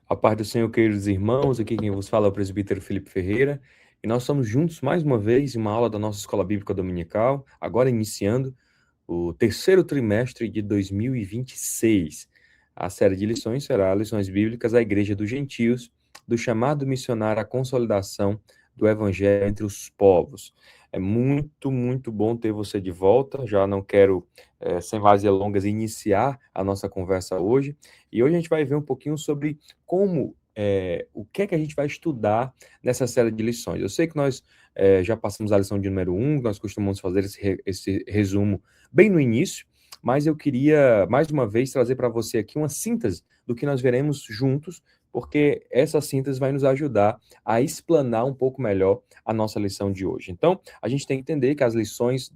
A paz do Senhor, queridos irmãos, aqui quem vos fala é o presbítero Felipe Ferreira, e nós estamos juntos mais uma vez em uma aula da nossa Escola Bíblica Dominical, agora iniciando o terceiro trimestre de 2026. A série de lições será Lições Bíblicas à Igreja dos Gentios, do chamado missionário à consolidação do Evangelho entre os povos. É muito, muito bom ter você de volta. Já não quero, sem mais delongas, iniciar a nossa conversa hoje. E hoje a gente vai ver um pouquinho sobre o que é que a gente vai estudar nessa série de lições. Eu sei que nós já passamos a lição de número 1, nós costumamos fazer esse resumo bem no início, mas eu queria, mais uma vez, trazer para você aqui uma síntese do que nós veremos juntos, porque essa síntese vai nos ajudar a explanar um pouco melhor a nossa lição de hoje. Então, a gente tem que entender que as lições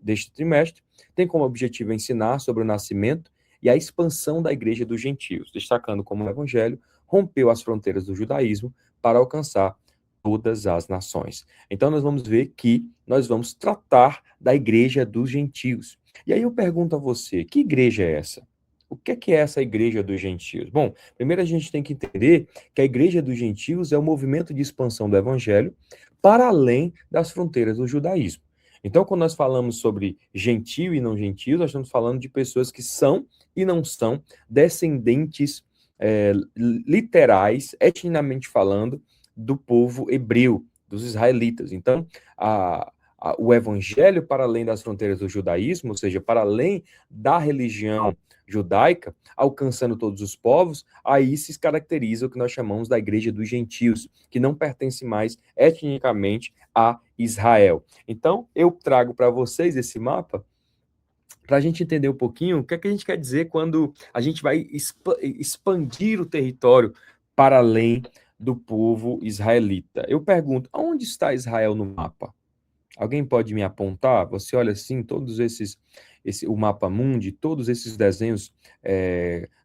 deste trimestre têm como objetivo ensinar sobre o nascimento e a expansão da Igreja dos Gentios, destacando como o Evangelho rompeu as fronteiras do judaísmo para alcançar todas as nações. Então, nós vamos ver que nós vamos tratar da Igreja dos Gentios. E aí eu pergunto a você, que igreja é essa? O que é essa Igreja dos Gentios? Bom, primeiro a gente tem que entender que a Igreja dos Gentios é o movimento de expansão do Evangelho para além das fronteiras do judaísmo. Então, quando nós falamos sobre gentio e não gentio, nós estamos falando de pessoas que são e não são descendentes literais, etnicamente falando, do povo hebreu, dos israelitas. Então, o evangelho para além das fronteiras do judaísmo, ou seja, para além da religião judaica, alcançando todos os povos, aí se caracteriza o que nós chamamos da Igreja dos Gentios, que não pertence mais etnicamente a Israel. Então, eu trago para vocês esse mapa para a gente entender um pouquinho o que é que a gente quer dizer quando a gente vai expandir o território para além do povo israelita. Eu pergunto, onde está Israel no mapa? Alguém pode me apontar? Você olha assim, todos o mapa mundi, todos esses desenhos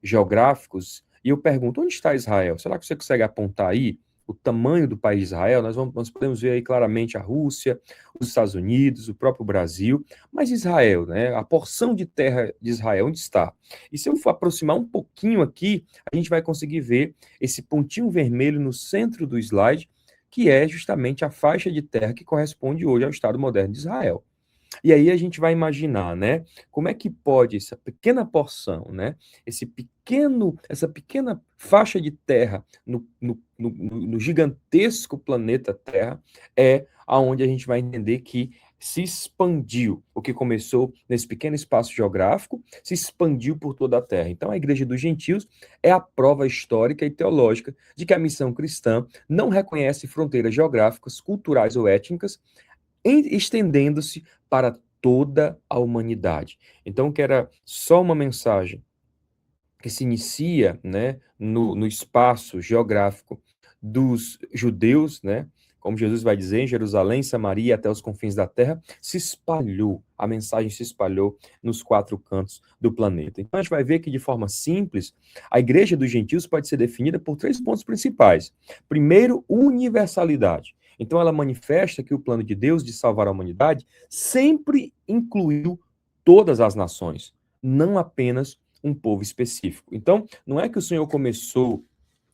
geográficos, e eu pergunto, onde está Israel? Será que você consegue apontar aí o tamanho do país de Israel? Nós podemos ver aí claramente a Rússia, os Estados Unidos, o próprio Brasil, mas Israel, né? A porção de terra de Israel, onde está? E se eu for aproximar um pouquinho aqui, a gente vai conseguir ver esse pontinho vermelho no centro do slide, que é justamente a faixa de terra que corresponde hoje ao Estado moderno de Israel. E aí a gente vai imaginar, né, como é que pode essa pequena porção, né, essa pequena faixa de terra no gigantesco planeta Terra, é aonde a gente vai entender que se expandiu, o que começou nesse pequeno espaço geográfico, se expandiu por toda a Terra. Então, a Igreja dos Gentios é a prova histórica e teológica de que a missão cristã não reconhece fronteiras geográficas, culturais ou étnicas, estendendo-se para toda a humanidade. Então, que era só uma mensagem que se inicia, né, no espaço geográfico dos judeus, né, como Jesus vai dizer, em Jerusalém, Samaria, até os confins da terra, se espalhou, a mensagem se espalhou nos quatro cantos do planeta. Então, a gente vai ver que, de forma simples, a Igreja dos Gentios pode ser definida por três pontos principais. Primeiro, universalidade. Então, ela manifesta que o plano de Deus de salvar a humanidade sempre incluiu todas as nações, não apenas um povo específico. Então, não é que o Senhor começou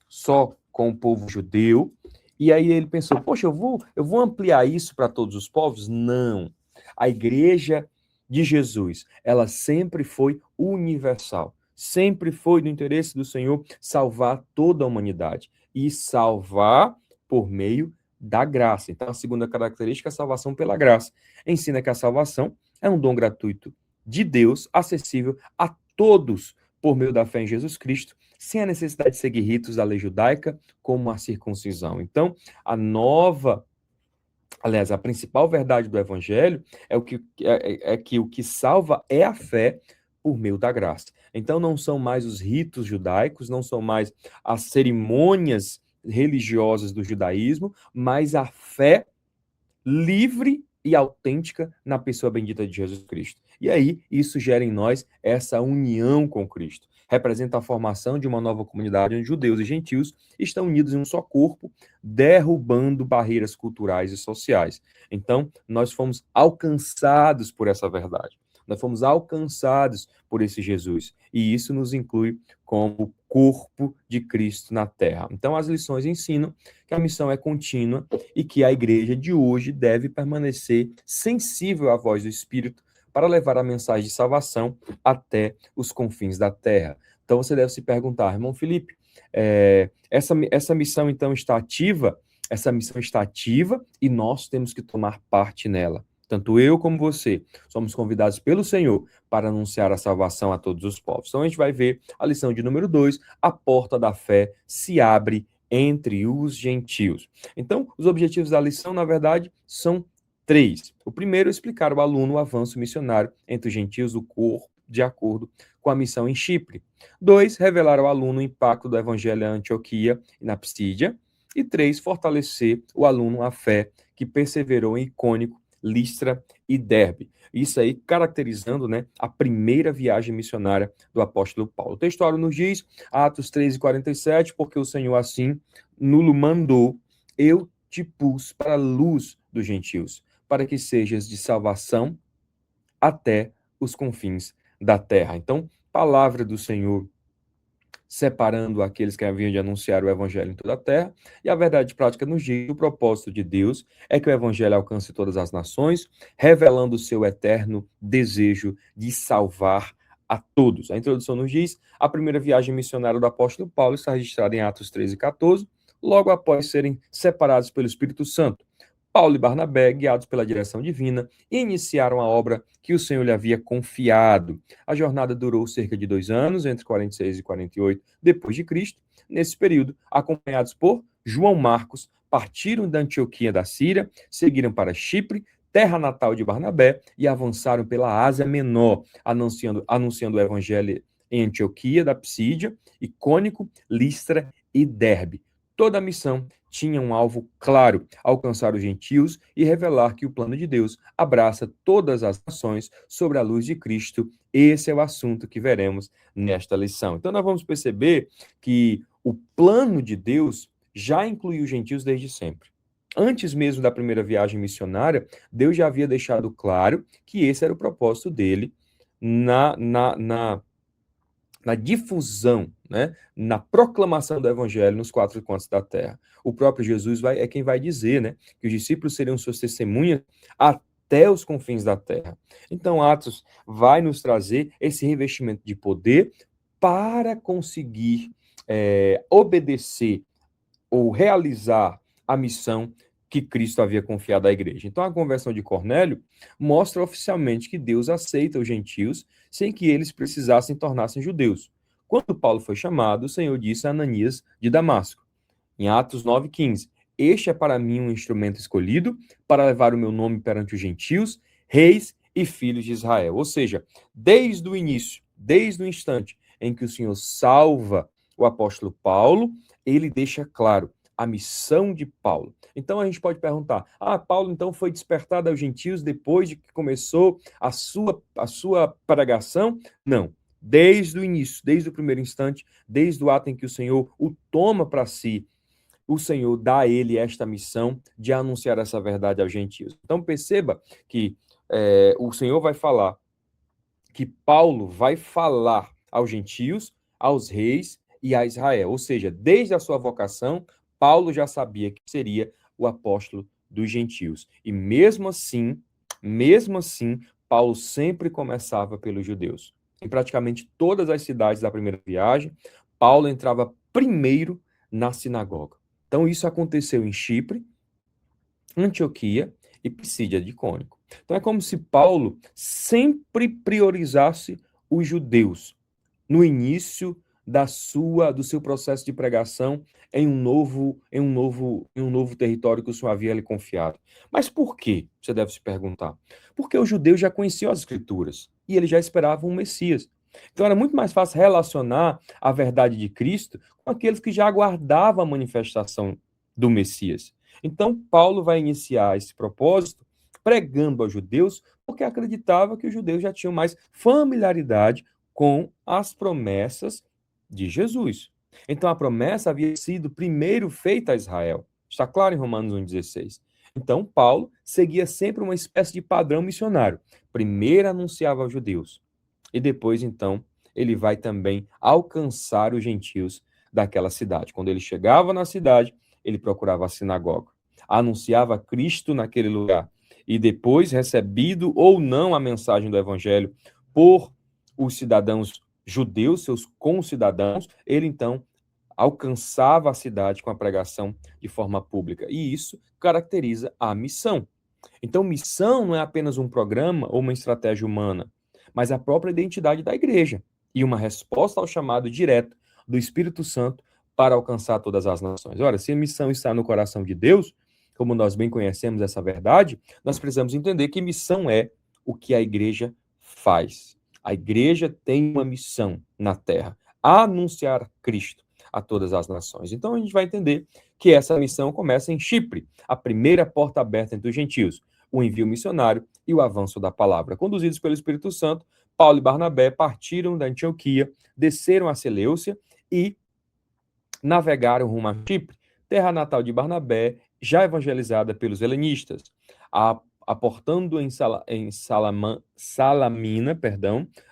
só com o povo judeu, e aí ele pensou, poxa, eu vou ampliar isso para todos os povos? Não. A igreja de Jesus, ela sempre foi universal. Sempre foi do interesse do Senhor salvar toda a humanidade. E salvar por meio da graça. Então, a segunda característica é a salvação pela graça. Ensina que a salvação é um dom gratuito de Deus, acessível a todos por meio da fé em Jesus Cristo, sem a necessidade de seguir ritos da lei judaica, como a circuncisão. Então, a principal verdade do evangelho é que o que salva é a fé por meio da graça. Então, não são mais os ritos judaicos, não são mais as cerimônias religiosas do judaísmo, mas a fé livre e autêntica na pessoa bendita de Jesus Cristo. E aí, isso gera em nós essa união com Cristo. Representa a formação de uma nova comunidade onde judeus e gentios estão unidos em um só corpo, derrubando barreiras culturais e sociais. Então, nós fomos alcançados por essa verdade. nós fomos alcançados por esse Jesus, e isso nos inclui como corpo de Cristo na terra. Então, as lições ensinam que a missão é contínua e que a igreja de hoje deve permanecer sensível à voz do Espírito para levar a mensagem de salvação até os confins da terra. Então, você deve se perguntar, irmão Felipe, essa missão, então, está ativa? Essa missão está ativa e nós temos que tomar parte nela. Tanto eu como você somos convidados pelo Senhor para anunciar a salvação a todos os povos. Então a gente vai ver a lição de número 2, a porta da fé se abre entre os gentios. Então, os objetivos da lição, na verdade, são 3. O primeiro é explicar ao aluno o avanço missionário entre os gentios do corpo, de acordo com a missão em Chipre. 2, revelar ao aluno o impacto do evangelho em Antioquia e na Psídia. E 3, fortalecer o aluno a fé que perseverou em Icônico, Listra e Derbe. Isso aí caracterizando, né, a primeira viagem missionária do apóstolo Paulo. O textuário nos diz, Atos 13:47, porque o Senhor assim nulo mandou, eu te pus para a luz dos gentios, para que sejas de salvação até os confins da terra. Então, palavra do Senhor separando aqueles que haviam de anunciar o evangelho em toda a terra, e a verdade prática nos diz que o propósito de Deus é que o evangelho alcance todas as nações, revelando o seu eterno desejo de salvar a todos. A introdução nos diz, a primeira viagem missionária do apóstolo Paulo está registrada em Atos 13:14, logo após serem separados pelo Espírito Santo. Paulo e Barnabé, guiados pela direção divina, iniciaram a obra que o Senhor lhe havia confiado. A jornada durou cerca de 2 anos, entre 46 e 48 depois de Cristo. Nesse período, acompanhados por João Marcos, partiram da Antioquia da Síria, seguiram para Chipre, terra natal de Barnabé, e avançaram pela Ásia Menor, anunciando o evangelho em Antioquia da Psídia, Icônico, Listra e Derbe. Toda a missão tinha um alvo claro, alcançar os gentios e revelar que o plano de Deus abraça todas as nações sobre a luz de Cristo. Esse é o assunto que veremos nesta lição. Então, nós vamos perceber que o plano de Deus já incluiu os gentios desde sempre. Antes mesmo da primeira viagem missionária, Deus já havia deixado claro que esse era o propósito dele na difusão, né, na proclamação do evangelho nos 4 cantos da terra. O próprio Jesus é quem vai dizer, né, que os discípulos seriam suas testemunhas até os confins da terra. Então, Atos vai nos trazer esse revestimento de poder para conseguir obedecer ou realizar a missão que Cristo havia confiado à igreja. Então, a conversão de Cornélio mostra oficialmente que Deus aceita os gentios sem que eles precisassem tornar-se judeus. Quando Paulo foi chamado, o Senhor disse a Ananias de Damasco, em Atos 9:15, este é para mim um instrumento escolhido para levar o meu nome perante os gentios, reis e filhos de Israel. Ou seja, desde o início, desde o instante em que o Senhor salva o apóstolo Paulo, ele deixa claro a missão de Paulo. Então a gente pode perguntar, Paulo então foi despertado aos gentios depois de que começou a sua pregação? Não. Desde o início, desde o primeiro instante, desde o ato em que o Senhor o toma para si, o Senhor dá a ele esta missão de anunciar essa verdade aos gentios. Então perceba que o Senhor vai falar, que Paulo vai falar aos gentios, aos reis e a Israel. Ou seja, desde a sua vocação, Paulo já sabia que seria o apóstolo dos gentios. E mesmo assim, Paulo sempre começava pelos judeus. Em praticamente todas as cidades da primeira viagem, Paulo entrava primeiro na sinagoga. Então isso aconteceu em Chipre, Antioquia e Psídia de Icônico. Então é como se Paulo sempre priorizasse os judeus no início do seu processo de pregação em um novo território que o Senhor havia lhe confiado. Mas por quê? Você deve se perguntar. Porque os judeus já conheciam as Escrituras e eles já esperavam um Messias. Então era muito mais fácil relacionar a verdade de Cristo com aqueles que já aguardavam a manifestação do Messias. Então Paulo vai iniciar esse propósito pregando aos judeus, porque acreditava que os judeus já tinham mais familiaridade com as promessas de Jesus. Então a promessa havia sido primeiro feita a Israel. Está claro em Romanos 1,16. Então, Paulo seguia sempre uma espécie de padrão missionário. Primeiro anunciava aos judeus, e depois, então, ele vai também alcançar os gentios daquela cidade. Quando ele chegava na cidade, ele procurava a sinagoga, anunciava Cristo naquele lugar, e depois, recebido ou não a mensagem do evangelho por os cidadãos judeus, seus concidadãos, ele então alcançava a cidade com a pregação de forma pública. E isso caracteriza a missão. Então, missão não é apenas um programa ou uma estratégia humana, mas a própria identidade da igreja e uma resposta ao chamado direto do Espírito Santo para alcançar todas as nações. Ora, se a missão está no coração de Deus, como nós bem conhecemos essa verdade, nós precisamos entender que missão é o que a igreja faz. A igreja tem uma missão na terra, anunciar Cristo a todas as nações. Então a gente vai entender que essa missão começa em Chipre, a primeira porta aberta entre os gentios, o envio missionário e o avanço da palavra. Conduzidos pelo Espírito Santo, Paulo e Barnabé partiram da Antioquia, desceram a Seleucia e navegaram rumo a Chipre, terra natal de Barnabé, já evangelizada pelos helenistas. Aportando em Salamina,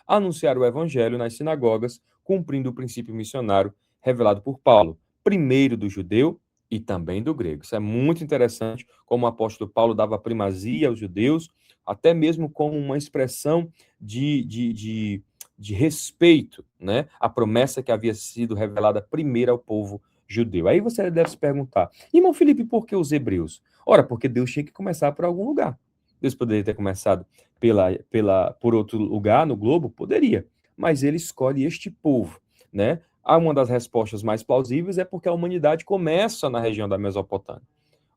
anunciaram o evangelho nas sinagogas, cumprindo o princípio missionário revelado por Paulo, primeiro do judeu e também do grego. Isso é muito interessante, como o apóstolo Paulo dava primazia aos judeus, até mesmo como uma expressão de respeito, né? A promessa que havia sido revelada primeiro ao povo judeu. Aí você deve se perguntar, irmão Felipe, por que os hebreus? Ora, porque Deus tinha que começar por algum lugar. Deus poderia ter começado por outro lugar no globo? Poderia. Mas ele escolhe este povo, né? Uma das respostas mais plausíveis é porque a humanidade começa na região da Mesopotâmia.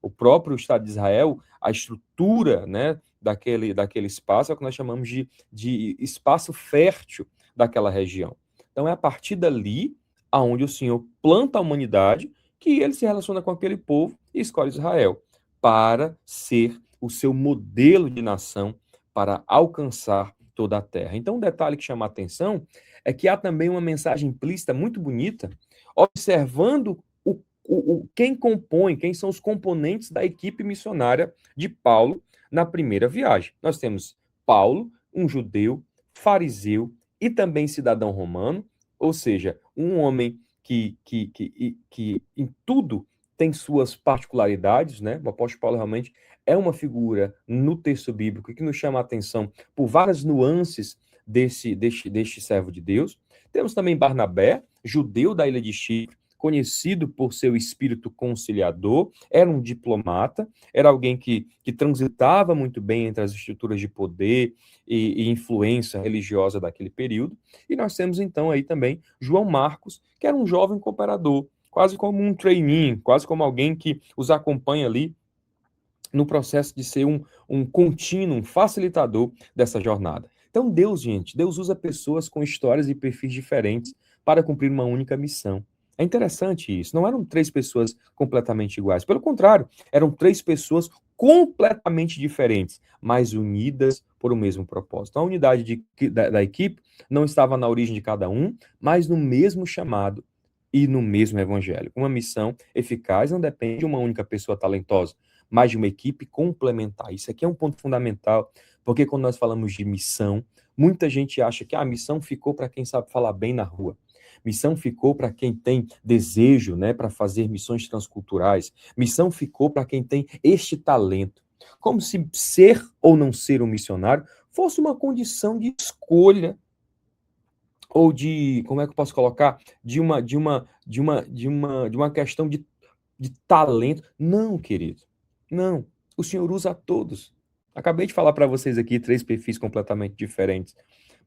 O próprio Estado de Israel, a estrutura, né, daquele espaço é o que nós chamamos de espaço fértil daquela região. Então é a partir dali aonde o Senhor planta a humanidade que ele se relaciona com aquele povo e escolhe Israel para ser o seu modelo de nação para alcançar toda a terra. Então, um detalhe que chama a atenção é que há também uma mensagem implícita muito bonita, observando quem são os componentes da equipe missionária de Paulo na primeira viagem. Nós temos Paulo, um judeu, fariseu e também cidadão romano, ou seja, um homem que em tudo tem suas particularidades, né? O apóstolo Paulo realmente é uma figura no texto bíblico que nos chama a atenção por várias nuances deste servo de Deus. Temos também Barnabé, judeu da ilha de Chipre, conhecido por seu espírito conciliador, era um diplomata, era alguém que transitava muito bem entre as estruturas de poder e influência religiosa daquele período. E nós temos então aí também João Marcos, que era um jovem cooperador, quase como um trainee, quase como alguém que os acompanha ali no processo de ser um contínuo, um facilitador dessa jornada. Então, Deus, gente, Deus usa pessoas com histórias e perfis diferentes para cumprir uma única missão. É interessante isso. Não eram três pessoas completamente iguais. Pelo contrário, eram três pessoas completamente diferentes, mas unidas por o mesmo propósito. A unidade da equipe não estava na origem de cada um, mas no mesmo chamado e no mesmo evangelho. Uma missão eficaz não depende de uma única pessoa talentosa, mas de uma equipe complementar. Isso aqui é um ponto fundamental, porque quando nós falamos de missão, muita gente acha que a missão ficou para quem sabe falar bem na rua. Missão ficou para quem tem desejo, né, para fazer missões transculturais. Missão ficou para quem tem este talento. Como se ser ou não ser um missionário fosse uma condição de escolha ou de, como é que eu posso colocar, de uma questão de talento. Não, querido. Não. O Senhor usa a todos. Acabei de falar para vocês aqui três perfis completamente diferentes,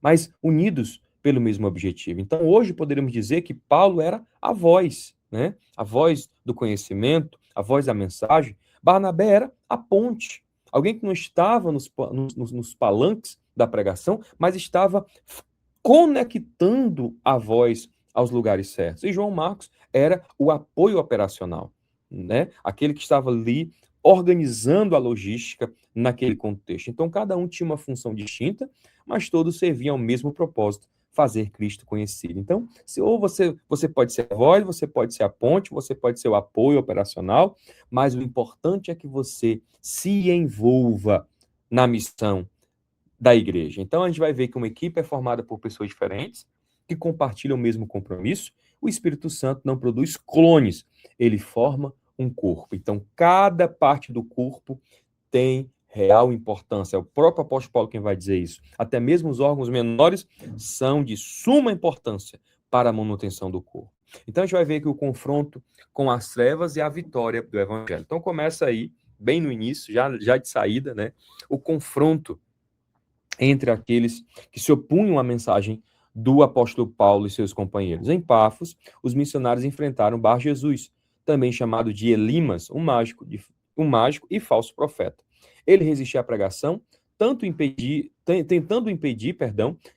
mas unidos pelo mesmo objetivo. Então, hoje poderíamos dizer que Paulo era a voz, né? A voz do conhecimento, a voz da mensagem. Barnabé era a ponte. Alguém que não estava nos palanques da pregação, mas estava conectando a voz aos lugares certos. E João Marcos era o apoio operacional, né? Aquele que estava ali organizando a logística naquele contexto. Então, cada um tinha uma função distinta, mas todos serviam ao mesmo propósito fazer Cristo conhecido. Então, ou você pode ser a voz, você pode ser a ponte, você pode ser o apoio operacional, mas o importante é que você se envolva na missão da igreja. Então, a gente vai ver que uma equipe é formada por pessoas diferentes, que compartilham o mesmo compromisso. O Espírito Santo não produz clones, ele forma um corpo. Então, cada parte do corpo tem real importância. É o próprio apóstolo Paulo quem vai dizer isso. Até mesmo os órgãos menores são de suma importância para a manutenção do corpo. Então, a gente vai ver que o confronto com as trevas e a vitória do evangelho. Então, começa aí, bem no início, já de saída, né, o confronto entre aqueles que se opunham à mensagem do apóstolo Paulo e seus companheiros. Em Pafos, os missionários enfrentaram Bar Jesus, também chamado de Elimas, um mágico e falso profeta. Ele resistia à pregação, tentando impedir,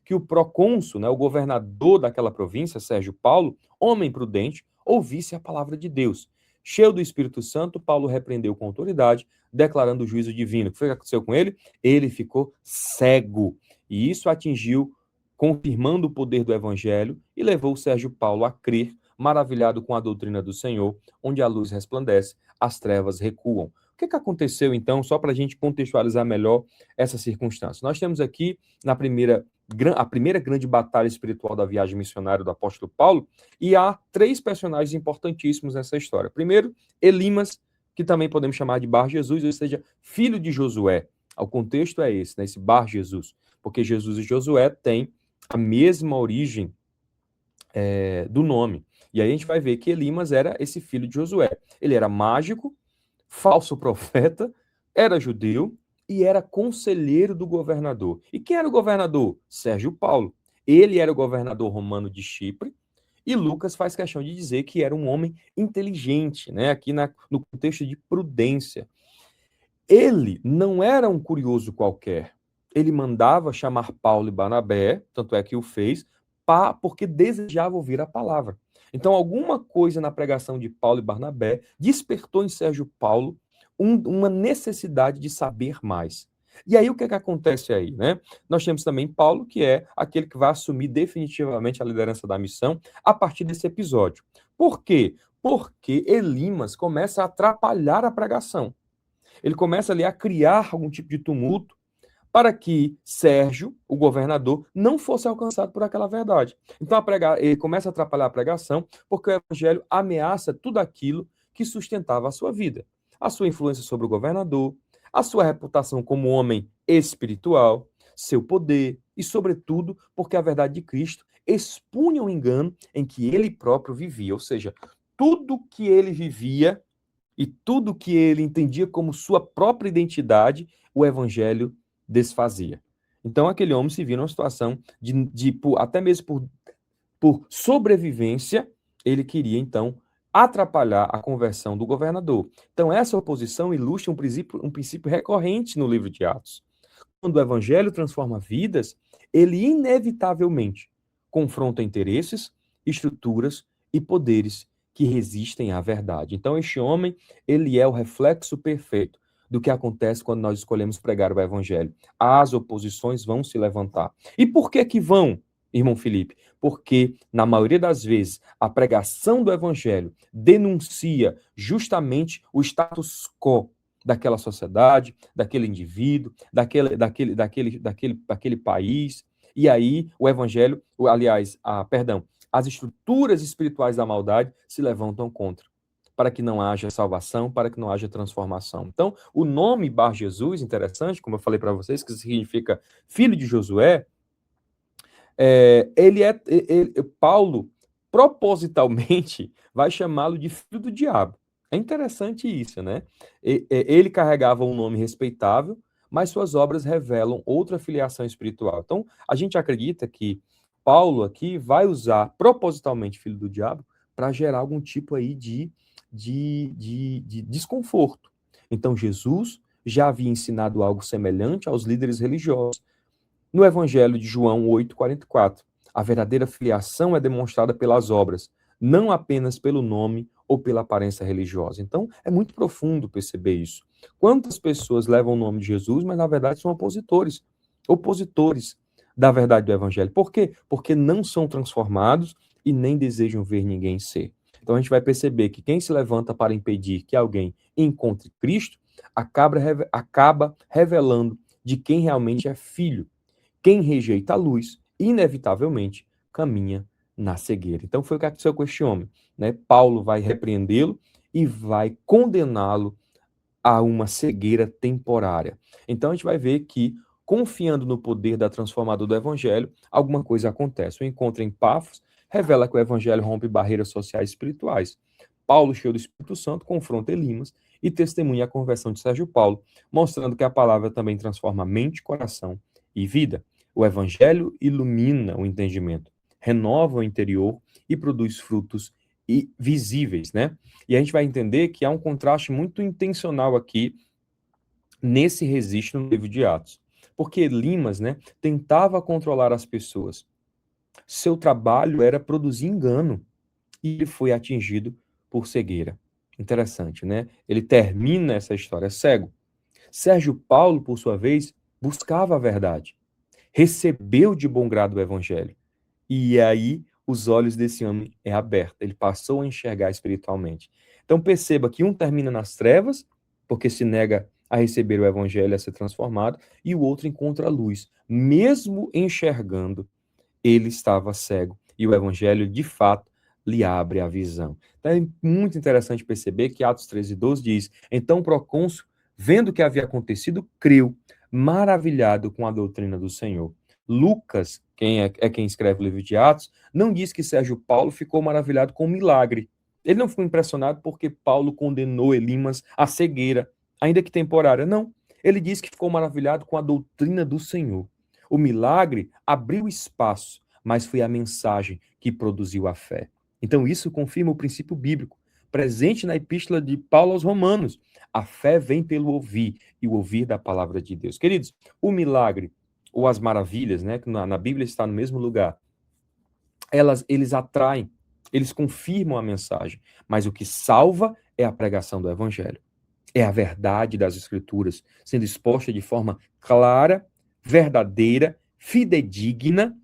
que o procônsul, né, o governador daquela província, Sérgio Paulo, homem prudente, ouvisse a palavra de Deus. Cheio do Espírito Santo, Paulo repreendeu com autoridade, declarando o juízo divino. O que foi que aconteceu com ele? Ele ficou cego. E isso atingiu, confirmando o poder do evangelho, e levou Sérgio Paulo a crer, maravilhado com a doutrina do Senhor, onde a luz resplandece, as trevas recuam. O que aconteceu, então, só para a gente contextualizar melhor essa circunstância? Nós temos aqui, a primeira grande batalha espiritual da viagem missionária do apóstolo Paulo, e há três personagens importantíssimos nessa história. Primeiro, Elimas, que também podemos chamar de Bar Jesus, ou seja, filho de Josué. O contexto é esse, né, esse Bar Jesus, porque Jesus e Josué têm a mesma origem do nome. E aí a gente vai ver que Elimas era esse filho de Josué. Ele era mágico, falso profeta, era judeu e era conselheiro do governador. E quem era o governador? Sérgio Paulo. Ele era o governador romano de Chipre, e Lucas faz questão de dizer que era um homem inteligente, né? Aqui no contexto de prudência. Ele não era um curioso qualquer. Ele mandava chamar Paulo e Barnabé, tanto é que o fez, porque desejava ouvir a palavra. Então, alguma coisa na pregação de Paulo e Barnabé despertou em Sérgio Paulo uma necessidade de saber mais. E aí, o que acontece aí, né? Nós temos também Paulo, que é aquele que vai assumir definitivamente a liderança da missão a partir desse episódio. Por quê? Porque Elimas começa a atrapalhar a pregação. Ele começa ali a criar algum tipo de tumulto para que Sérgio, o governador, não fosse alcançado por aquela verdade. Então, ele começa a atrapalhar a pregação porque o evangelho ameaça tudo aquilo que sustentava a sua vida. A sua influência sobre o governador, a sua reputação como homem espiritual, seu poder e, sobretudo, porque a verdade de Cristo expunha o engano em que ele próprio vivia. Ou seja, tudo que ele vivia e tudo que ele entendia como sua própria identidade, o evangelho desfazia. Então, aquele homem se via numa situação até mesmo por sobrevivência, ele queria, então, atrapalhar a conversão do governador. Então, essa oposição ilustra um princípio recorrente no livro de Atos. Quando o evangelho transforma vidas, ele inevitavelmente confronta interesses, estruturas e poderes que resistem à verdade. Então, este homem, ele é o reflexo perfeito do que acontece quando nós escolhemos pregar o evangelho. As oposições vão se levantar. E por que vão, irmão Felipe? Porque, na maioria das vezes, a pregação do evangelho denuncia justamente o status quo daquela sociedade, daquele indivíduo, daquele país. E aí o evangelho, as estruturas espirituais da maldade se levantam contra, para que não haja salvação, para que não haja transformação. Então, o nome Bar Jesus, interessante, como eu falei para vocês, que significa filho de Josué, Paulo propositalmente vai chamá-lo de filho do diabo. É interessante isso, né? Ele carregava um nome respeitável, mas suas obras revelam outra filiação espiritual. Então, a gente acredita que Paulo aqui vai usar propositalmente filho do diabo para gerar algum tipo aí de desconforto. Então, Jesus já havia ensinado algo semelhante aos líderes religiosos. No Evangelho de João 8,44, a verdadeira filiação é demonstrada pelas obras, não apenas pelo nome ou pela aparência religiosa. Então, é muito profundo perceber isso. Quantas pessoas levam o nome de Jesus, mas na verdade são opositores da verdade do evangelho. Por quê? Porque não são transformados e nem desejam ver ninguém ser. Então a gente vai perceber que quem se levanta para impedir que alguém encontre Cristo acaba revelando de quem realmente é filho. Quem rejeita a luz, inevitavelmente, caminha na cegueira. Então foi o que aconteceu com este homem, né? Paulo vai repreendê-lo e vai condená-lo a uma cegueira temporária. Então a gente vai ver que, confiando no poder da transformadora do evangelho, alguma coisa acontece. O encontro em Pafos revela que o evangelho rompe barreiras sociais e espirituais. Paulo, cheio do Espírito Santo, confronta Elimas e testemunha a conversão de Sérgio Paulo, mostrando que a palavra também transforma mente, coração e vida. O evangelho ilumina o entendimento, renova o interior e produz frutos visíveis, né? E a gente vai entender que há um contraste muito intencional aqui nesse registro no livro de Atos. Porque Elimas, né, tentava controlar as pessoas. Seu trabalho era produzir engano e ele foi atingido por cegueira. Interessante, né? Ele termina essa história cego. Sérgio Paulo, por sua vez, buscava a verdade. Recebeu de bom grado o evangelho. E aí os olhos desse homem é aberto. Ele passou a enxergar espiritualmente. Então perceba que um termina nas trevas, porque se nega a receber o evangelho, a ser transformado, e o outro encontra a luz. Mesmo enxergando, ele estava cego. E o evangelho, de fato, lhe abre a visão. Então é muito interessante perceber que Atos 13:12 diz: Então o procônsul, vendo o que havia acontecido, creu, maravilhado com a doutrina do Senhor. Lucas, quem escreve o livro de Atos, não diz que Sérgio Paulo ficou maravilhado com o milagre. Ele não ficou impressionado porque Paulo condenou Elimas à cegueira, ainda que temporária. Não. Ele diz que ficou maravilhado com a doutrina do Senhor. O milagre abriu espaço, mas foi a mensagem que produziu a fé. Então, isso confirma o princípio bíblico, presente na epístola de Paulo aos Romanos. A fé vem pelo ouvir, e o ouvir da palavra de Deus. Queridos, o milagre, ou as maravilhas, né, que na Bíblia está no mesmo lugar, eles atraem, eles confirmam a mensagem, mas o que salva é a pregação do evangelho. É a verdade das Escrituras, sendo exposta de forma clara, verdadeira, fidedigna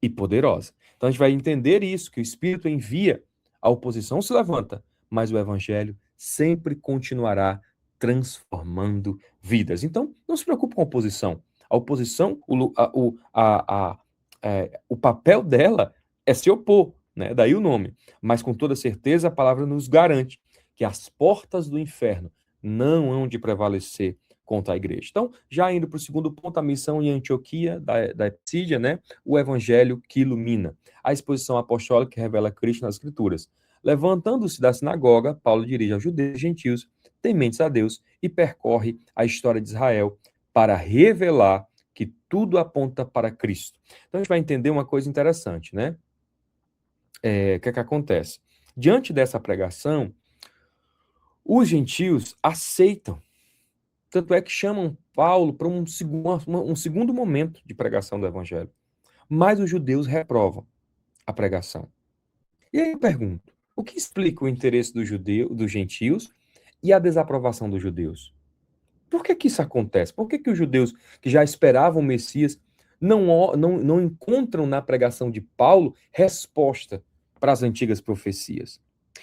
e poderosa. Então a gente vai entender isso, que o Espírito envia, a oposição se levanta, mas o Evangelho sempre continuará transformando vidas. Então, não se preocupe com a oposição. A oposição, o papel dela é se opor, né? Daí o nome. Mas com toda certeza a palavra nos garante que as portas do inferno não hão de prevalecer contra a igreja. Então, já indo para o segundo ponto, a missão em Antioquia, da Epsídia, né? O evangelho que ilumina. A exposição apostólica que revela Cristo nas Escrituras. Levantando-se da sinagoga, Paulo dirige aos judeus e gentios, tementes a Deus, e percorre a história de Israel para revelar que tudo aponta para Cristo. Então, a gente vai entender uma coisa interessante, né? O que é que acontece? Diante dessa pregação, os gentios aceitam. Tanto é que chamam Paulo para um segundo momento de pregação do evangelho. Mas os judeus reprovam a pregação. E aí eu pergunto, o que explica o interesse dos gentios e a desaprovação dos judeus? Por que que isso acontece? Por que que os judeus que já esperavam o Messias não encontram na pregação de Paulo resposta para as antigas profecias?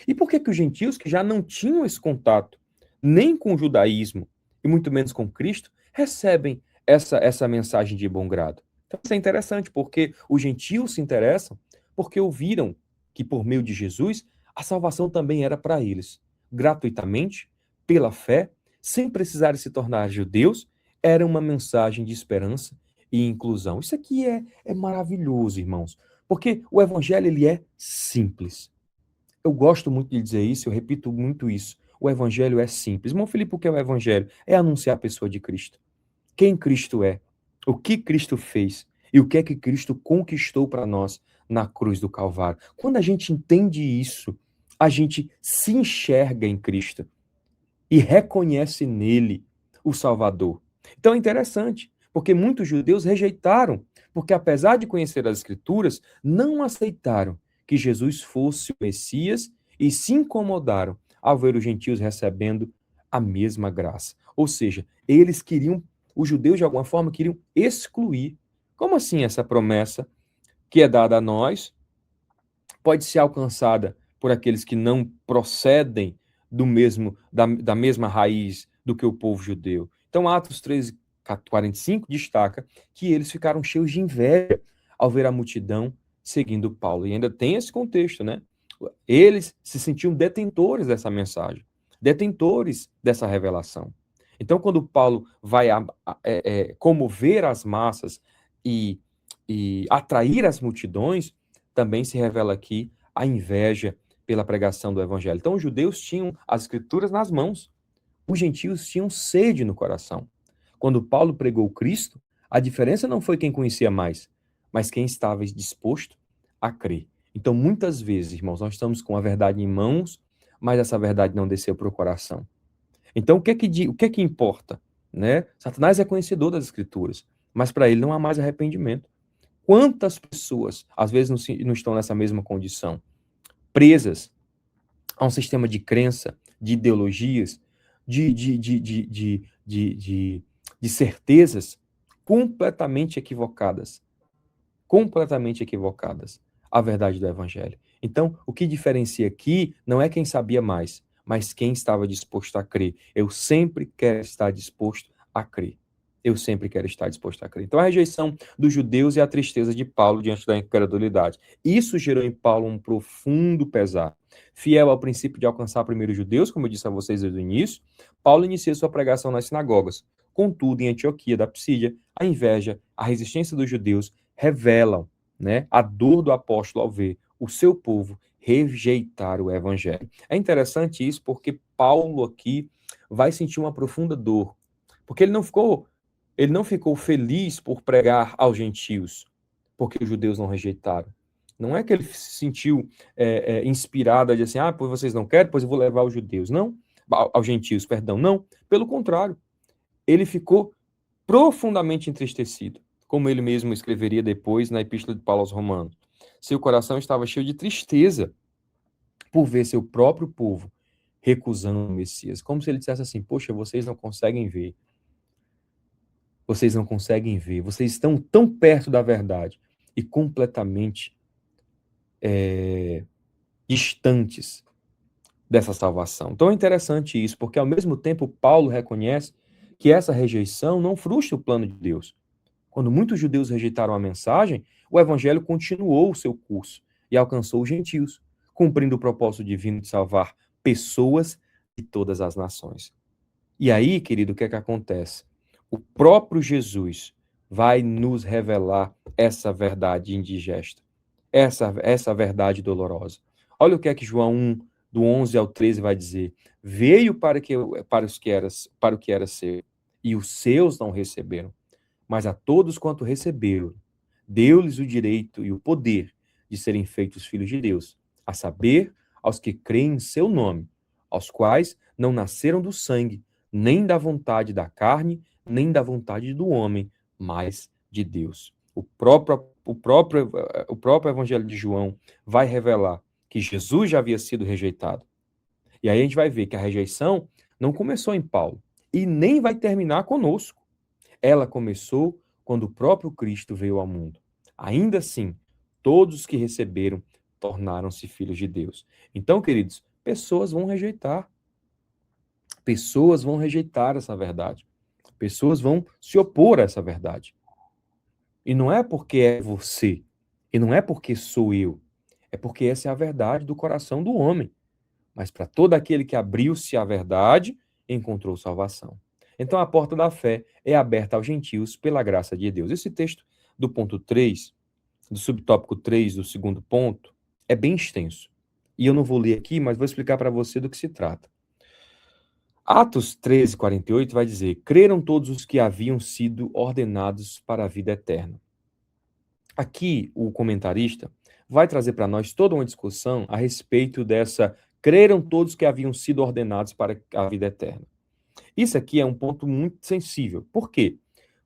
E por que que os gentios que já não tinham esse contato nem com o judaísmo e muito menos com Cristo recebem essa mensagem de bom grado? Então isso é interessante, porque os gentios se interessam porque ouviram que por meio de Jesus a salvação também era para eles, gratuitamente, pela fé, sem precisarem se tornar judeus, era uma mensagem de esperança e inclusão. Isso aqui é maravilhoso, irmãos, porque o evangelho ele é simples. Eu gosto muito de dizer isso, eu repito muito isso. O evangelho é simples. Irmão Felipe, o que é o evangelho? É anunciar a pessoa de Cristo. Quem Cristo é, o que Cristo fez e o que é que Cristo conquistou para nós na cruz do Calvário. Quando a gente entende isso, a gente se enxerga em Cristo e reconhece nele o Salvador. Então é interessante, porque muitos judeus rejeitaram, porque apesar de conhecer as Escrituras, não aceitaram que Jesus fosse o Messias e se incomodaram ao ver os gentios recebendo a mesma graça. Ou seja, os judeus de alguma forma queriam excluir Como assim essa promessa que é dada a nós pode ser alcançada por aqueles que não procedem da mesma raiz do que o povo judeu? Então, Atos 13, 45 destaca que eles ficaram cheios de inveja ao ver a multidão seguindo Paulo. E ainda tem esse contexto, né? Eles se sentiam detentores dessa mensagem, detentores dessa revelação. Então, quando Paulo vai comover as massas e, e atrair as multidões, também se revela aqui a inveja pela pregação do evangelho. Então, os judeus tinham as escrituras nas mãos, os gentios tinham sede no coração. Quando Paulo pregou Cristo, a diferença não foi quem conhecia mais, mas quem estava disposto a crer. Então, muitas vezes, irmãos, nós estamos com a verdade em mãos, mas essa verdade não desceu para o coração. Então, o que é que importa? Né? Satanás é conhecedor das Escrituras, mas para ele não há mais arrependimento. Quantas pessoas, às vezes, não estão nessa mesma condição, presas a um sistema de crença, de ideologias, de certezas completamente equivocadas à verdade do Evangelho. Então, o que diferencia aqui não é quem sabia mais, mas quem estava disposto a crer. Eu sempre quero estar disposto a crer. Eu sempre quero estar disposto a crer. Então, a rejeição dos judeus e a tristeza de Paulo diante da incredulidade. Isso gerou em Paulo um profundo pesar. Fiel ao princípio de alcançar primeiro os judeus, como eu disse a vocês desde o início, Paulo inicia sua pregação nas sinagogas. Contudo, em Antioquia da Psídia, a inveja, a resistência dos judeus revelam, né, a dor do apóstolo ao ver o seu povo rejeitar o evangelho. É interessante isso porque Paulo aqui vai sentir uma profunda dor, porque ele não ficou feliz por pregar aos gentios, porque os judeus não rejeitaram. Não é que ele se sentiu inspirado a dizer assim, pois vocês não querem, pois eu vou levar os judeus. Não, aos gentios, perdão, não. Pelo contrário, ele ficou profundamente entristecido, como ele mesmo escreveria depois na Epístola de Paulo aos Romanos. Seu coração estava cheio de tristeza por ver seu próprio povo recusando o Messias. Como se ele dissesse assim, poxa, vocês não conseguem ver. Vocês não conseguem ver. Vocês estão tão perto da verdade e completamente distantes dessa salvação. Então é interessante isso, porque ao mesmo tempo Paulo reconhece que essa rejeição não frustra o plano de Deus. Quando muitos judeus rejeitaram a mensagem, o evangelho continuou o seu curso e alcançou os gentios, cumprindo o propósito divino de salvar pessoas de todas as nações. E aí, querido, o que é que acontece? O próprio Jesus vai nos revelar essa verdade indigesta, essa verdade dolorosa. Olha o que é que João 1, do 11 ao 13 vai dizer. Veio para o que era seu, e os seus não receberam. Mas a todos quanto receberam, deu-lhes o direito e o poder de serem feitos filhos de Deus, a saber, aos que creem em seu nome, aos quais não nasceram do sangue, nem da vontade da carne, nem da vontade do homem, mas de Deus. O próprio Evangelho de João vai revelar que Jesus já havia sido rejeitado. E aí a gente vai ver que a rejeição não começou em Paulo e nem vai terminar conosco. Ela começou quando o próprio Cristo veio ao mundo. Ainda assim, todos os que receberam tornaram-se filhos de Deus. Então, queridos, pessoas vão rejeitar. Pessoas vão rejeitar essa verdade. Pessoas vão se opor a essa verdade. E não é porque é você, e não é porque sou eu, é porque essa é a verdade do coração do homem. Mas para todo aquele que abriu-se à verdade, encontrou salvação. Então a porta da fé é aberta aos gentios pela graça de Deus. Esse texto do ponto 3, do subtópico 3, do segundo ponto, é bem extenso. E eu não vou ler aqui, mas vou explicar para você do que se trata. Atos 13, 48 vai dizer, creram todos os que haviam sido ordenados para a vida eterna. Aqui, o comentarista vai trazer para nós toda uma discussão a respeito dessa creram todos que haviam sido ordenados para a vida eterna. Isso aqui é um ponto muito sensível. Por quê?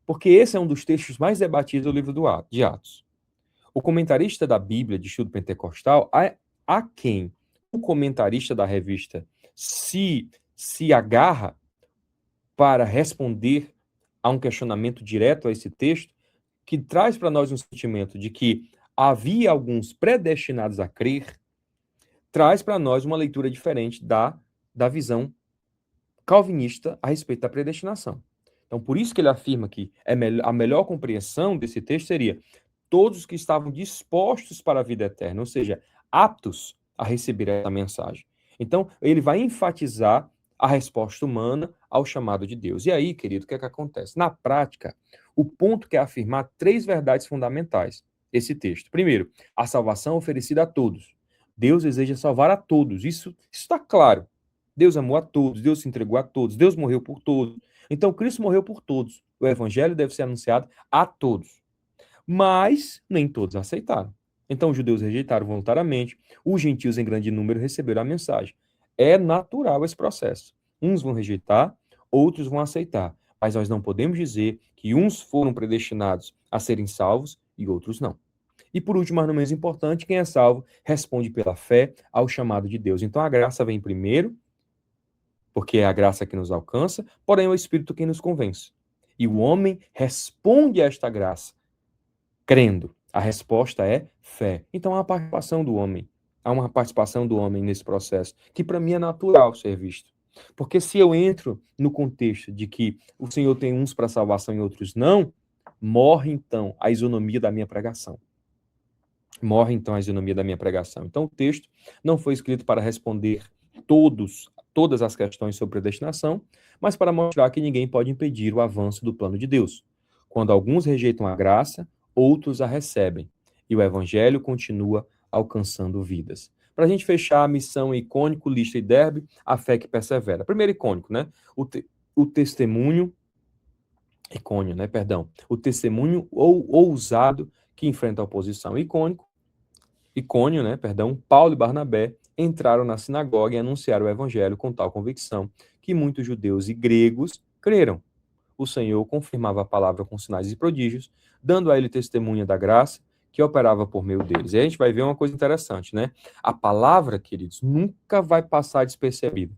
Porque esse é um dos textos mais debatidos do livro de Atos. O comentarista da Bíblia de estudo pentecostal, a quem o comentarista da revista se agarra para responder a um questionamento direto a esse texto, que traz para nós um sentimento de que havia alguns predestinados a crer, traz para nós uma leitura diferente da visão calvinista a respeito da predestinação. Então, por isso que ele afirma que a melhor compreensão desse texto seria todos os que estavam dispostos para a vida eterna, ou seja, aptos a receber essa mensagem. Então, ele vai enfatizar a resposta humana ao chamado de Deus. E aí, querido, o que é que acontece? Na prática, o ponto que é afirmar três verdades fundamentais esse texto. Primeiro, a salvação oferecida a todos. Deus deseja salvar a todos. Isso está claro. Deus amou a todos, Deus se entregou a todos, Deus morreu por todos. Então, Cristo morreu por todos. O evangelho deve ser anunciado a todos. Mas nem todos aceitaram. Então, os judeus rejeitaram voluntariamente, os gentios em grande número receberam a mensagem. É natural esse processo. Uns vão rejeitar, outros vão aceitar. Mas nós não podemos dizer que uns foram predestinados a serem salvos e outros não. E por último, mas não menos importante, quem é salvo responde pela fé ao chamado de Deus. Então, a graça vem primeiro, porque é a graça que nos alcança, porém é o Espírito quem nos convence. E o homem responde a esta graça, crendo. A resposta é fé. Então há uma participação do homem. Há uma participação do homem nesse processo, que para mim é natural ser visto. Porque se eu entro no contexto de que o Senhor tem uns para salvação e outros não, morre então a isonomia da minha pregação. Morre então a isonomia da minha pregação. Então o texto não foi escrito para responder todas as questões sobre predestinação, mas para mostrar que ninguém pode impedir o avanço do plano de Deus. Quando alguns rejeitam a graça, outros a recebem, e o evangelho continua alcançando vidas. Para a gente fechar a missão icônico, lista e derbe, a fé que persevera. Primeiro icônico, né? O testemunho, icônio, né? Perdão. O testemunho ousado que enfrenta a oposição. Icônio, né? Perdão. Paulo e Barnabé entraram na sinagoga e anunciaram o evangelho com tal convicção que muitos judeus e gregos creram. O Senhor confirmava a palavra com sinais e prodígios, dando a ele testemunha da graça que operava por meio deles. E aí a gente vai ver uma coisa interessante, né? A palavra, queridos, nunca vai passar despercebida.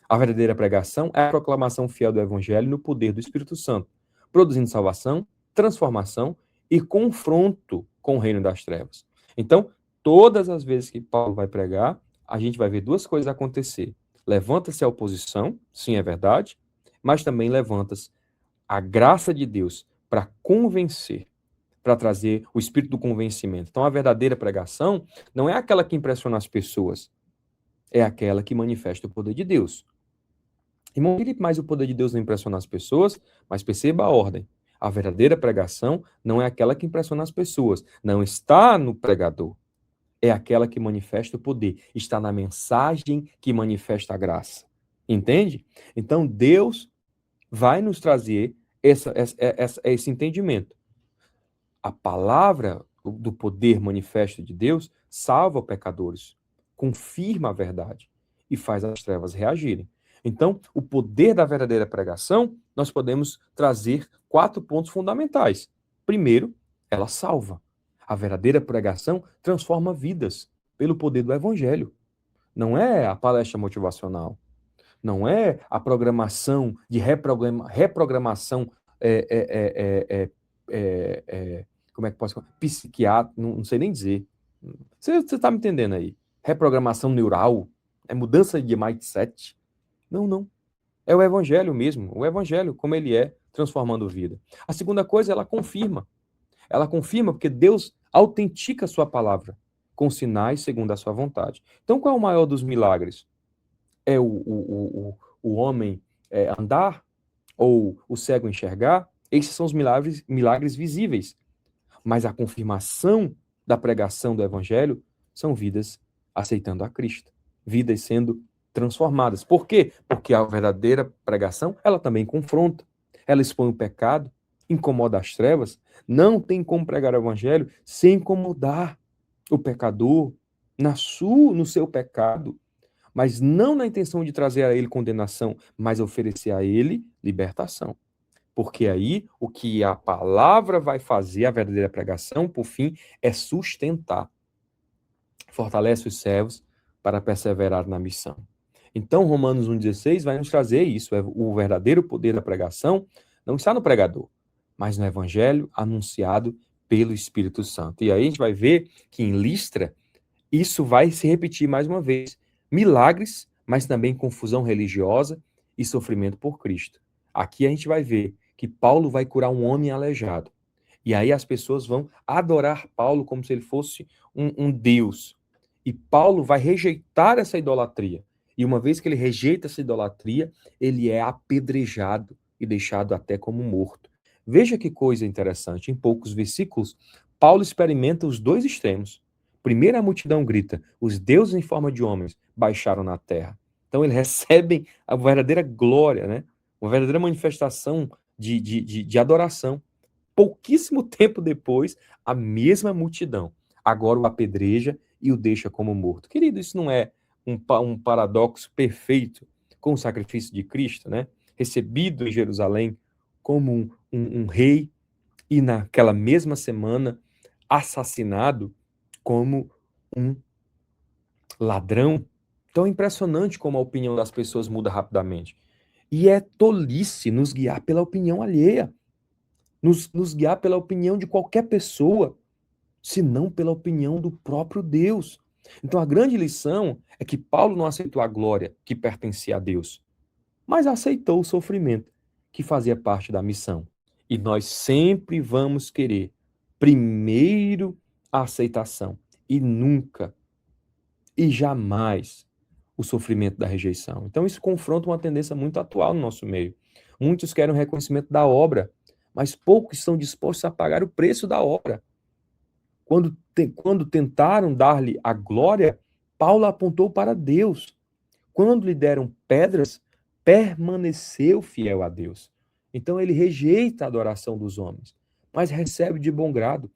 A verdadeira pregação é a proclamação fiel do evangelho no poder do Espírito Santo, produzindo salvação, transformação e confronto com o reino das trevas. Então, todas as vezes que Paulo vai pregar, a gente vai ver duas coisas acontecer. Levanta-se a oposição, sim, é verdade, mas também levanta-se a graça de Deus para convencer, para trazer o espírito do convencimento. Então, a verdadeira pregação não é aquela que impressiona as pessoas, é aquela que manifesta o poder de Deus. Irmão Felipe, mas o poder de Deus não impressiona as pessoas, mas perceba a ordem. A verdadeira pregação não é aquela que impressiona as pessoas, não está no pregador. É aquela que manifesta o poder, está na mensagem que manifesta a graça. Entende? Então, Deus vai nos trazer esse entendimento. A palavra do poder manifesto de Deus salva pecadores, confirma a verdade e faz as trevas reagirem. Então, o poder da verdadeira pregação, nós podemos trazer 4 pontos fundamentais. Primeiro, ela salva. A verdadeira pregação transforma vidas pelo poder do evangelho. Não é a palestra motivacional. Não é a programação de reprogramação como é que posso falar? Psiquiatra, não sei nem dizer. Você está me entendendo aí? Reprogramação neural, é mudança de mindset. Não. É o evangelho mesmo, o evangelho como ele é, transformando vida. A segunda coisa, ela confirma. Ela confirma porque Deus autentica a sua palavra com sinais segundo a sua vontade. Então, qual é o maior dos milagres? É o homem andar ou o cego enxergar? Esses são os milagres visíveis. Mas a confirmação da pregação do evangelho são vidas aceitando a Cristo, vidas sendo transformadas. Por quê? Porque a verdadeira pregação, ela também confronta, ela expõe o pecado, incomoda as trevas. Não tem como pregar o evangelho sem incomodar o pecador no seu pecado, mas não na intenção de trazer a ele condenação, mas oferecer a ele libertação. Porque aí o que a palavra vai fazer, a verdadeira pregação, por fim, é sustentar. Fortalece os servos para perseverar na missão. Então, Romanos 1,16 vai nos trazer isso. O verdadeiro poder da pregação não está no pregador, mas no evangelho anunciado pelo Espírito Santo. E aí a gente vai ver que em Listra, isso vai se repetir mais uma vez. Milagres, mas também confusão religiosa e sofrimento por Cristo. Aqui a gente vai ver que Paulo vai curar um homem aleijado. E aí as pessoas vão adorar Paulo como se ele fosse um deus. E Paulo vai rejeitar essa idolatria. E uma vez que ele rejeita essa idolatria, ele é apedrejado e deixado até como morto. Veja que coisa interessante. Em poucos versículos, Paulo experimenta os dois extremos. Primeiro a multidão grita, os deuses em forma de homens baixaram na terra. Então eles recebem a verdadeira glória, né? Uma verdadeira manifestação de adoração. Pouquíssimo tempo depois, a mesma multidão agora o apedreja e o deixa como morto. Querido, isso não é um paradoxo perfeito com o sacrifício de Cristo, né? Recebido em Jerusalém como um rei e naquela mesma semana assassinado como um ladrão. Então é impressionante como a opinião das pessoas muda rapidamente. E é tolice nos guiar pela opinião alheia, nos guiar pela opinião de qualquer pessoa, senão pela opinião do próprio Deus. Então a grande lição é que Paulo não aceitou a glória que pertencia a Deus, mas aceitou o sofrimento que fazia parte da missão. E nós sempre vamos querer primeiro a aceitação e nunca e jamais o sofrimento da rejeição. Então isso confronta uma tendência muito atual no nosso meio. Muitos querem o reconhecimento da obra, mas poucos estão dispostos a pagar o preço da obra. Quando tentaram dar-lhe a glória, Paulo apontou para Deus. Quando lhe deram pedras, permaneceu fiel a Deus. Então ele rejeita a adoração dos homens, mas recebe de bom grado.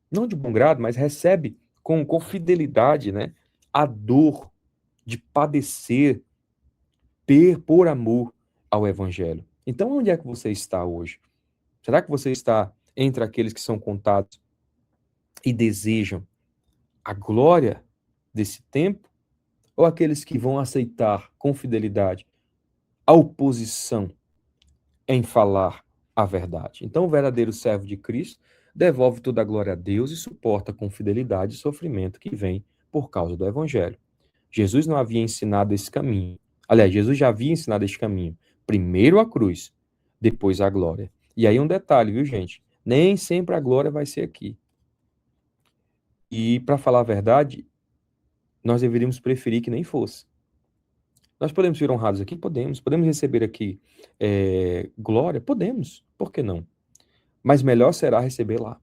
Não de bom grado, mas recebe com fidelidade, né, a dor de padecer por amor ao evangelho. Então onde é que você está hoje? Será que você está entre aqueles que são contados e desejam a glória desse tempo, ou aqueles que vão aceitar com fidelidade a oposição em falar a verdade? Então, o verdadeiro servo de Cristo devolve toda a glória a Deus e suporta com fidelidade o sofrimento que vem por causa do evangelho. Jesus não havia ensinado esse caminho. Aliás, Jesus já havia ensinado esse caminho. Primeiro a cruz, depois a glória. E aí um detalhe, viu, gente? Nem sempre a glória vai ser aqui. E, para falar a verdade, nós deveríamos preferir que nem fosse. Nós podemos ser honrados aqui? Podemos. Podemos receber aqui glória? Podemos. Por que não? Mas melhor será receber lá.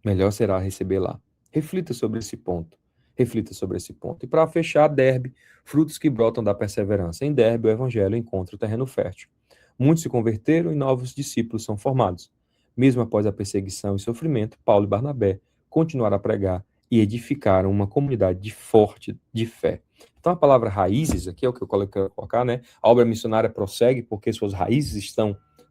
Melhor será receber lá. Reflita sobre esse ponto. Reflita sobre esse ponto. E para fechar, Derbe, frutos que brotam da perseverança. Em Derbe, o evangelho encontra o terreno fértil. Muitos se converteram e novos discípulos são formados. Mesmo após a perseguição e sofrimento, Paulo e Barnabé continuaram a pregar e edificaram uma comunidade forte de fé. Então a palavra raízes, aqui é o que eu quero colocar, né? A obra missionária prossegue porque suas raízes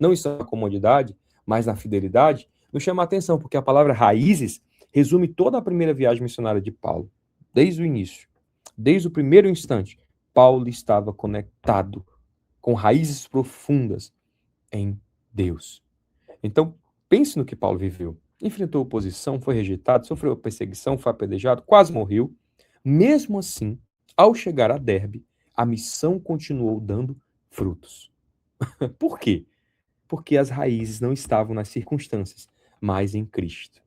não estão na comodidade, mas na fidelidade. Nos chama a atenção, porque a palavra raízes resume toda a primeira viagem missionária de Paulo, desde o início. Desde o primeiro instante, Paulo estava conectado com raízes profundas em Deus. Então, pense no que Paulo viveu. Enfrentou oposição, foi rejeitado, sofreu perseguição, foi apedrejado, quase morreu. Mesmo assim, ao chegar a Derbe, a missão continuou dando frutos. Por quê? Porque as raízes não estavam nas circunstâncias, mas em Cristo.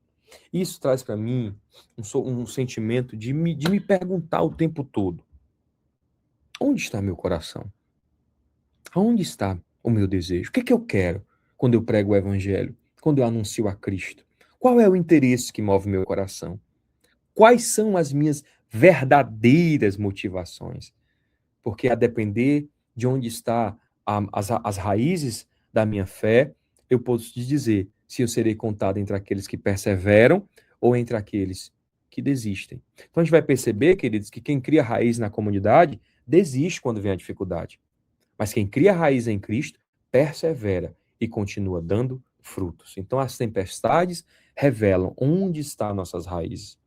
Isso traz para mim um sentimento de me perguntar o tempo todo: onde está meu coração? Aonde está o meu desejo? O que é que eu quero quando eu prego o evangelho? Quando eu anuncio a Cristo? Qual é o interesse que move meu coração? Quais são as minhas verdadeiras motivações? Porque a depender de onde está as raízes da minha fé, eu posso te dizer se eu serei contado entre aqueles que perseveram ou entre aqueles que desistem. Então a gente vai perceber, queridos, que quem cria raiz na comunidade desiste quando vem a dificuldade. Mas quem cria raiz em Cristo persevera e continua dando frutos. Então as tempestades revelam onde estão nossas raízes.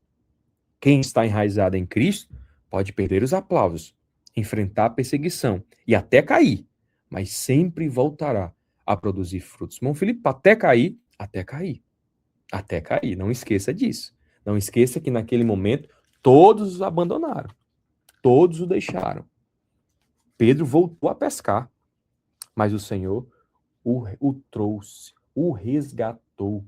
Quem está enraizado em Cristo pode perder os aplausos, enfrentar a perseguição e até cair, mas sempre voltará a produzir frutos. Irmão Felipe, até cair, até cair, até cair. Não esqueça disso. Não esqueça que naquele momento todos os abandonaram, todos o deixaram. Pedro voltou a pescar, mas o Senhor o trouxe, o resgatou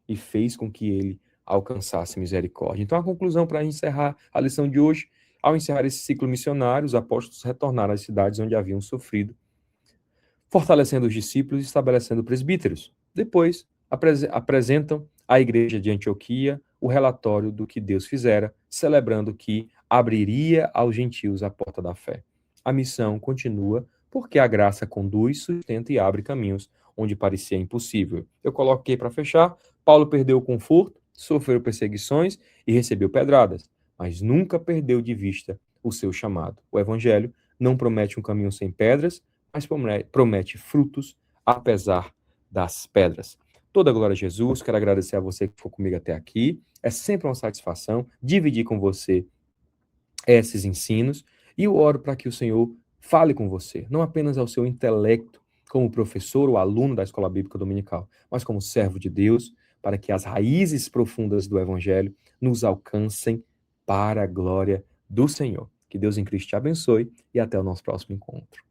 e fez com que ele alcançasse misericórdia. Então, a conclusão para encerrar a lição de hoje, ao encerrar esse ciclo missionário, os apóstolos retornaram às cidades onde haviam sofrido, fortalecendo os discípulos e estabelecendo presbíteros. Depois, apresentam à igreja de Antioquia o relatório do que Deus fizera, celebrando que abriria aos gentios a porta da fé. A missão continua porque a graça conduz, sustenta e abre caminhos onde parecia impossível. Eu coloquei para fechar, Paulo perdeu o conforto, sofreu perseguições e recebeu pedradas, mas nunca perdeu de vista o seu chamado. O evangelho não promete um caminho sem pedras, mas promete frutos apesar das pedras. Toda glória a Jesus, quero agradecer a você que ficou comigo até aqui. É sempre uma satisfação dividir com você esses ensinos e eu oro para que o Senhor fale com você, não apenas ao seu intelecto, como professor ou aluno da Escola Bíblica Dominical, mas como servo de Deus, para que as raízes profundas do Evangelho nos alcancem para a glória do Senhor. Que Deus em Cristo te abençoe e até o nosso próximo encontro.